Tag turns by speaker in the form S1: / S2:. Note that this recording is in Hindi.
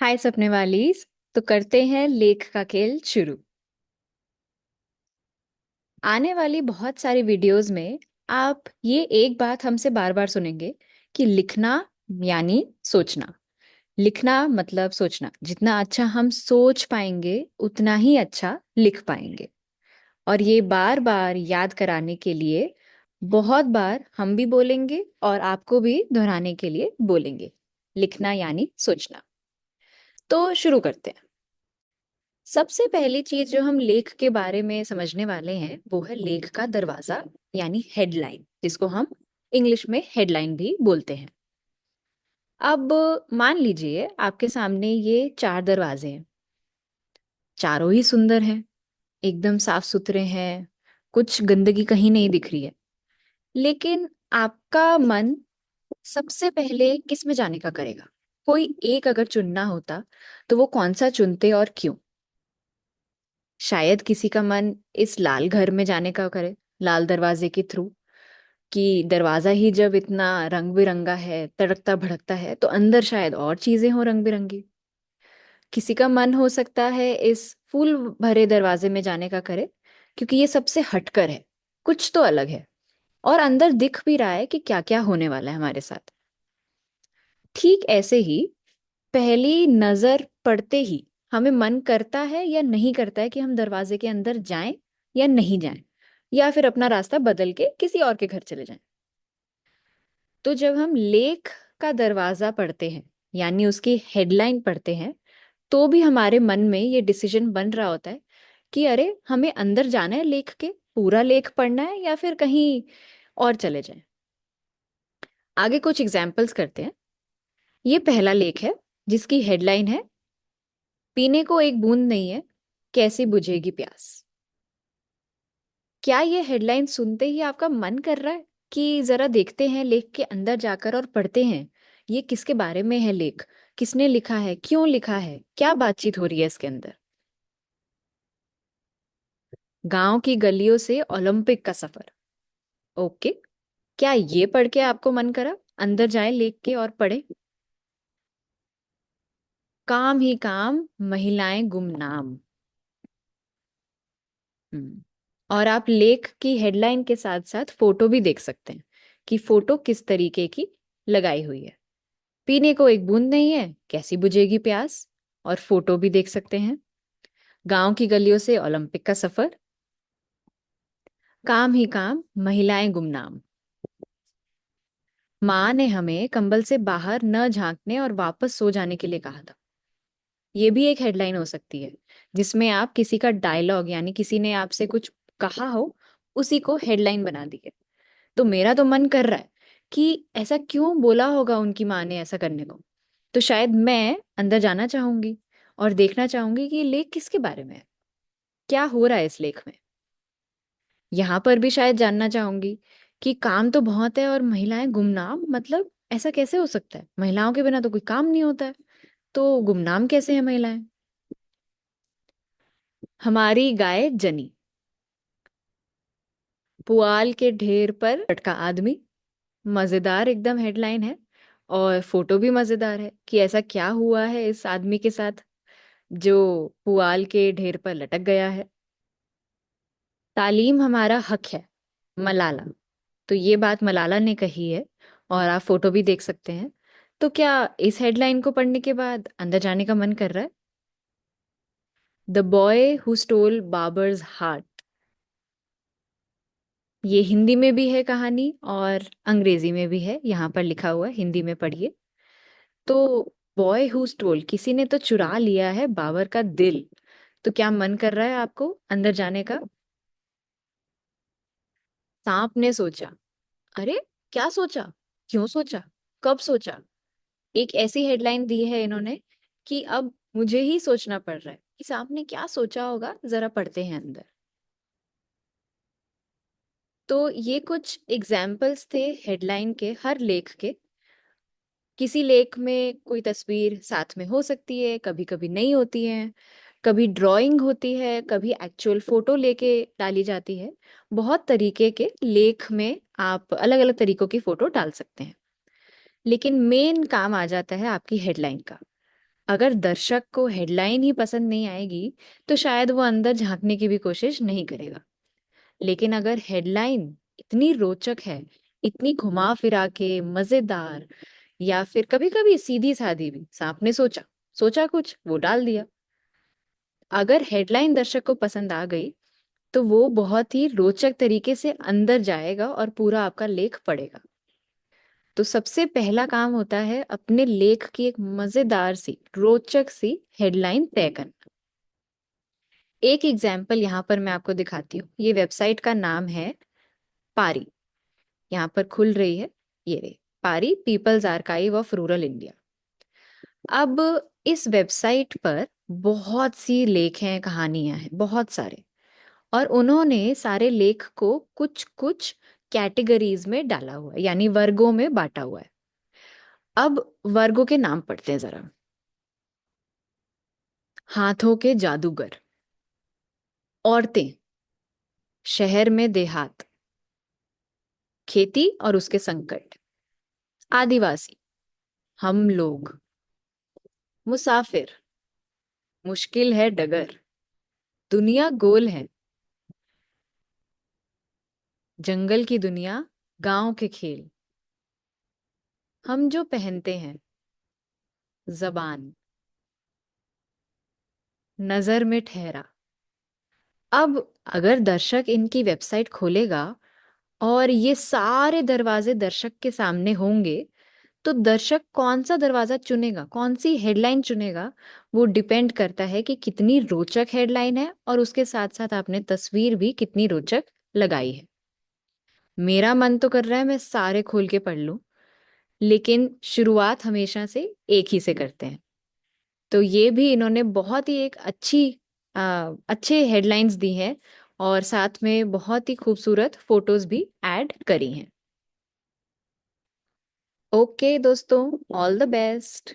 S1: हाय सपने वालीज। तो करते हैं लेख का खेल शुरू। आने वाली बहुत सारी वीडियोस में आप ये एक बात हमसे बार बार सुनेंगे कि लिखना यानी सोचना। लिखना मतलब सोचना। जितना अच्छा हम सोच पाएंगे उतना ही अच्छा लिख पाएंगे। और ये बार बार याद कराने के लिए बहुत बार हम भी बोलेंगे और आपको भी दोहराने के लिए बोलेंगे। लिखना यानी सोचना। तो शुरू करते हैं। सबसे पहली चीज जो हम लेख के बारे में समझने वाले हैं वो है लेख का दरवाजा यानी हेडलाइन, जिसको हम इंग्लिश में हेडलाइन भी बोलते हैं। अब मान लीजिए आपके सामने ये चार दरवाजे हैं। चारों ही सुंदर हैं, एकदम साफ सुथरे हैं, कुछ गंदगी कहीं नहीं दिख रही है। लेकिन आपका मन सबसे पहले किस में जाने का करेगा? कोई एक अगर चुनना होता तो वो कौन सा चुनते और क्यों? शायद किसी का मन इस लाल घर में जाने का करे, लाल दरवाजे के थ्रू। कि दरवाजा ही जब इतना रंग बिरंगा है, तड़कता भड़कता है, तो अंदर शायद और चीजें हो रंग बिरंगी। किसी का मन हो सकता है इस फूल भरे दरवाजे में जाने का करे, क्योंकि ये सबसे हटकर है, कुछ तो अलग है और अंदर दिख भी रहा है कि क्या क्या होने वाला है हमारे साथ। ठीक ऐसे ही पहली नजर पड़ते ही हमें मन करता है या नहीं करता है कि हम दरवाजे के अंदर जाएं या नहीं जाएं, या फिर अपना रास्ता बदल के किसी और के घर चले जाएं। तो जब हम लेख का दरवाजा पढ़ते हैं यानी उसकी हेडलाइन पढ़ते हैं, तो भी हमारे मन में ये डिसीजन बन रहा होता है कि अरे हमें अंदर जाना है, लेख के पूरा लेख पढ़ना है या फिर कहीं और चले जाएं। आगे कुछ एग्जाम्पल्स करते हैं। ये पहला लेख है जिसकी हेडलाइन है, पीने को एक बूंद नहीं है, कैसे बुझेगी प्यास। क्या ये हेडलाइन सुनते ही आपका मन कर रहा है कि जरा देखते हैं लेख के अंदर जाकर और पढ़ते हैं ये किसके बारे में है? लेख किसने लिखा है, क्यों लिखा है, क्या बातचीत हो रही है इसके अंदर? गांव की गलियों से ओलंपिक का सफर। ओके, क्या ये पढ़ के आपको मन करा अंदर जाए लेख के और पढ़े? काम ही काम, महिलाएं गुमनाम। हम्म। और आप लेख की हेडलाइन के साथ साथ फोटो भी देख सकते हैं कि फोटो किस तरीके की लगाई हुई है। पीने को एक बूंद नहीं है, कैसी बुझेगी प्यास। और फोटो भी देख सकते हैं, गांव की गलियों से ओलंपिक का सफर, काम ही काम, महिलाएं गुमनाम। माँ ने हमें कंबल से बाहर न झांकने और वापस सो जाने के लिए कहा था। ये भी एक हेडलाइन हो सकती है जिसमें आप किसी का डायलॉग यानी किसी ने आपसे कुछ कहा हो, उसी को हेडलाइन बना दी है। तो मेरा तो मन कर रहा है कि ऐसा क्यों बोला होगा उनकी माँ ने ऐसा करने को। तो शायद मैं अंदर जाना चाहूंगी और देखना चाहूंगी कि ये लेख किसके बारे में है, क्या हो रहा है इस लेख में। यहाँ पर भी शायद जानना चाहूंगी कि काम तो बहुत है और महिलाएं गुमनाम, मतलब ऐसा कैसे हो सकता है? महिलाओं के बिना तो कोई काम नहीं होता है, तो गुमनाम कैसे है महिलाएं? हमारी गाय जनी, पुआल के ढेर पर लटका आदमी। मजेदार एकदम हेडलाइन है और फोटो भी मजेदार है कि ऐसा क्या हुआ है इस आदमी के साथ जो पुआल के ढेर पर लटक गया है। तालीम हमारा हक है, मलाला। तो ये बात मलाला ने कही है और आप फोटो भी देख सकते हैं। तो क्या इस हेडलाइन को पढ़ने के बाद अंदर जाने का मन कर रहा है? The boy who stole Babar's heart. ये हिंदी में भी है कहानी और अंग्रेजी में भी है, यहाँ पर लिखा हुआ है, हिंदी में पढ़िए। तो बॉय हु स्टोल, किसी ने तो चुरा लिया है बाबर का दिल। तो क्या मन कर रहा है आपको अंदर जाने का? सांप ने सोचा। अरे, क्या सोचा, क्यों सोचा, कब सोचा? एक ऐसी हेडलाइन दी है इन्होंने कि अब मुझे ही सोचना पड़ रहा है कि सांप ने क्या सोचा होगा, जरा पढ़ते हैं अंदर। तो ये कुछ एग्जाम्पल्स थे हेडलाइन के, हर लेख के। किसी लेख में कोई तस्वीर साथ में हो सकती है, कभी कभी नहीं होती है, कभी ड्राइंग होती है, कभी एक्चुअल फोटो लेके डाली जाती है। बहुत तरीके के लेख में आप अलग अलग तरीकों की फोटो डाल सकते हैं। लेकिन मेन काम आ जाता है आपकी हेडलाइन का। अगर दर्शक को हेडलाइन ही पसंद नहीं आएगी तो शायद वो अंदर झांकने की भी कोशिश नहीं करेगा। लेकिन अगर हेडलाइन इतनी रोचक है, इतनी घुमा फिरा के मजेदार, या फिर कभी कभी सीधी सादी भी, सांप ने सोचा, सोचा कुछ वो डाल दिया, अगर हेडलाइन दर्शक को पसंद आ गई तो वो बहुत ही रोचक तरीके से अंदर जाएगा और पूरा आपका लेख पढ़ेगा। तो सबसे पहला काम होता है अपने लेख की एक मजेदार सी, रोचक सी हेडलाइन तय करना। एक एग्जाम्पल यहाँ पर मैं आपको दिखाती हूँ। ये वेबसाइट का नाम है पारी। यहाँ पर खुल रही है, ये रही PARI, people's archive of rural India. अब इस वेबसाइट पर बहुत सी लेख हैं, कहानियां हैं, बहुत सारे, और उन्होंने सारे लेख को कुछ कुछ कैटेगरीज में डाला हुआ है, यानी वर्गों में बांटा हुआ है। अब वर्गों के नाम पढ़ते हैं जरा। हाथों के जादूगर, औरतें, शहर में देहात, खेती और उसके संकट, आदिवासी, हम लोग, मुसाफिर, मुश्किल है डगर, दुनिया गोल है, जंगल की दुनिया, गांव के खेल, हम जो पहनते हैं, जबान, नजर में ठहरा। अब अगर दर्शक इनकी वेबसाइट खोलेगा और ये सारे दरवाजे दर्शक के सामने होंगे, तो दर्शक कौन सा दरवाजा चुनेगा, कौन सी हेडलाइन चुनेगा, वो डिपेंड करता है कि कितनी रोचक हेडलाइन है और उसके साथ साथ आपने तस्वीर भी कितनी रोचक लगाई है। मेरा मन तो कर रहा है मैं सारे खोल के पढ़ लूं, लेकिन शुरुआत हमेशा से एक ही से करते हैं। तो ये भी इन्होंने बहुत ही एक अच्छे हेडलाइंस दी हैं और साथ में बहुत ही खूबसूरत फोटोज भी ऐड करी हैं। ओके दोस्तों, ऑल द बेस्ट।